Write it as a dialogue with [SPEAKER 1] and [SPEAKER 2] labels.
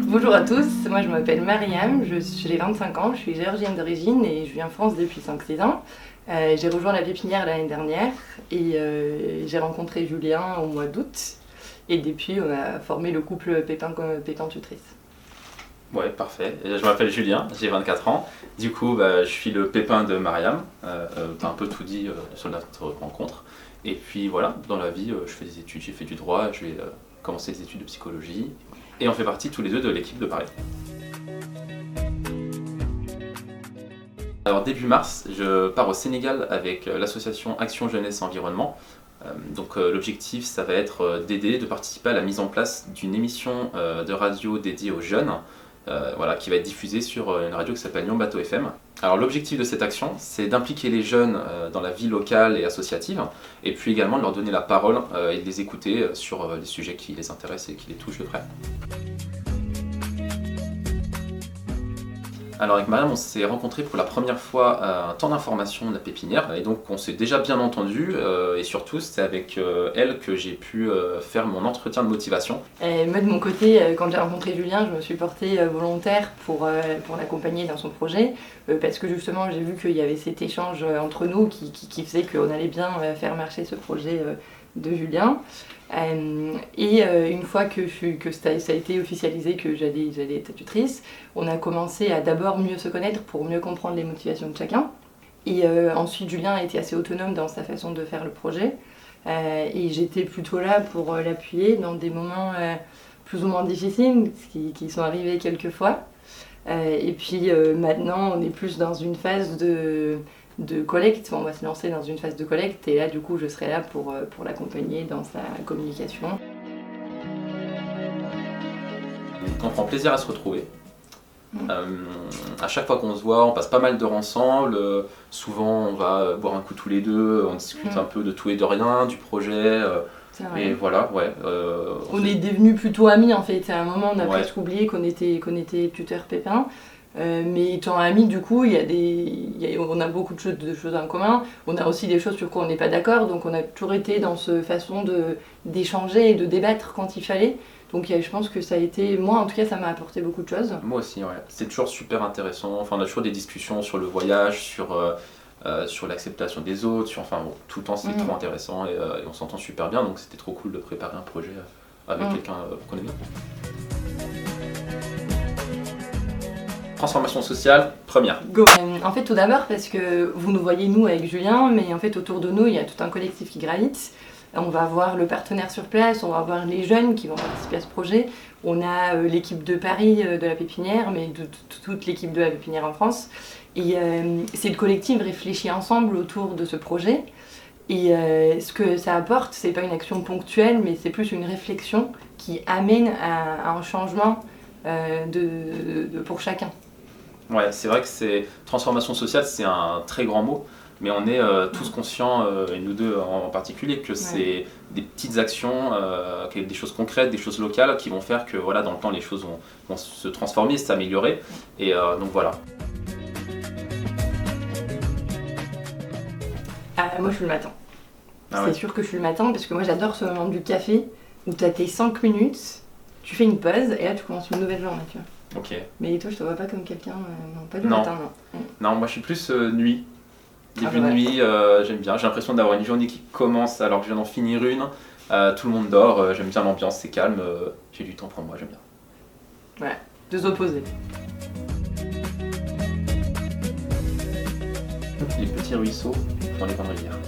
[SPEAKER 1] Bonjour à tous, moi je m'appelle Mariam, j'ai 25 ans, je suis géorgienne d'origine et je vis en France depuis 5-6 ans. J'ai rejoint la pépinière l'année dernière et j'ai rencontré Julien au mois d'août et depuis on a formé le couple Pépin-Tutrice.
[SPEAKER 2] Ouais, parfait. Je m'appelle Julien, j'ai 24 ans. Du coup, je suis le pépin de Mariam. T'as un peu tout dit sur notre rencontre. Et puis voilà, dans la vie, je fais des études, j'ai fait du droit, je vais commencer des études de psychologie. Et on fait partie tous les deux de l'équipe de Paris. Alors début mars, je pars au Sénégal avec l'association Action Jeunesse Environnement. L'objectif, ça va être d'aider, de participer à la mise en place d'une émission de radio dédiée aux jeunes, qui va être diffusée sur une radio qui s'appelle Lyon Bateau FM. Alors l'objectif de cette action, c'est d'impliquer les jeunes dans la vie locale et associative, et puis également de leur donner la parole et de les écouter sur les sujets qui les intéressent et qui les touchent de près. Alors avec Mariam, on s'est rencontrés pour la première fois à un temps d'information de la pépinière, et donc on s'est déjà bien entendu, et surtout c'est avec elle que j'ai pu faire mon entretien de motivation.
[SPEAKER 1] Moi de mon côté, quand j'ai rencontré Julien, je me suis portée volontaire pour l'accompagner dans son projet, parce que justement j'ai vu qu'il y avait cet échange entre nous qui faisait qu'on allait bien faire marcher ce projet de Julien. Une fois que ça a été officialisé que j'allais être tutrice, on a commencé à d'abord mieux se connaître pour mieux comprendre les motivations de chacun. Et ensuite, Julien a été assez autonome dans sa façon de faire le projet. Et j'étais plutôt là pour l'appuyer dans des moments plus ou moins difficiles, qui sont arrivés quelques fois. Et puis maintenant, on est plus dans une phase de collecte, on va se lancer dans une phase de collecte et là du coup je serai là pour l'accompagner dans sa communication.
[SPEAKER 2] On prend plaisir à se retrouver. À chaque fois qu'on se voit, on passe pas mal d'heures ensemble. Souvent on va boire un coup tous les deux, on discute un peu de tout et de rien, du projet. Et voilà, ouais.
[SPEAKER 1] On est devenus plutôt amis en fait. À un moment on a presque oublié qu'on était tuteur Pépin. Mais étant amis, du coup, on a beaucoup de choses en commun. On a aussi des choses sur quoi on n'est pas d'accord, donc on a toujours été dans cette façon d'échanger et de débattre quand il fallait. Donc je pense que ça a été, moi en tout cas, ça m'a apporté beaucoup de choses.
[SPEAKER 2] Moi aussi, ouais. C'est toujours super intéressant. Enfin, on a toujours des discussions sur le voyage, sur l'acceptation des autres. Tout le temps, c'est trop intéressant et on s'entend super bien. Donc c'était trop cool de préparer un projet avec quelqu'un qu'on aime bien. Transformation sociale, première.
[SPEAKER 1] Go. En fait, tout d'abord, parce que vous nous voyez nous avec Julien, mais en fait autour de nous, il y a tout un collectif qui gravite. On va avoir le partenaire sur place, on va avoir les jeunes qui vont participer à ce projet. On a l'équipe de Paris de la pépinière, mais toute l'équipe de la pépinière en France. Et c'est le collectif réfléchit ensemble autour de ce projet. Et ce que ça apporte, c'est pas une action ponctuelle, mais c'est plus une réflexion qui amène à un changement pour chacun.
[SPEAKER 2] Ouais, c'est vrai que transformation sociale, c'est un très grand mot, mais on est tous conscients, et nous deux en particulier, que c'est des petites actions, des choses concrètes, des choses locales qui vont faire que dans le temps les choses vont se transformer, s'améliorer. Et donc voilà.
[SPEAKER 1] Moi je suis le matin. C'est sûr que je suis le matin parce que moi j'adore ce moment du café où tu as tes 5 minutes, tu fais une pause et là tu commences une nouvelle journée. Tu vois.
[SPEAKER 2] Ok.
[SPEAKER 1] Mais toi, je te vois pas comme quelqu'un, non, pas le matin, non.
[SPEAKER 2] Non, moi je suis plus nuit. Début de nuit, j'aime bien. J'ai l'impression d'avoir une journée qui commence alors que je viens d'en finir une. Tout le monde dort, j'aime bien l'ambiance, c'est calme. J'ai du temps pour moi, j'aime bien.
[SPEAKER 1] Ouais, deux opposés.
[SPEAKER 2] Les petits ruisseaux dans les grandes rivières.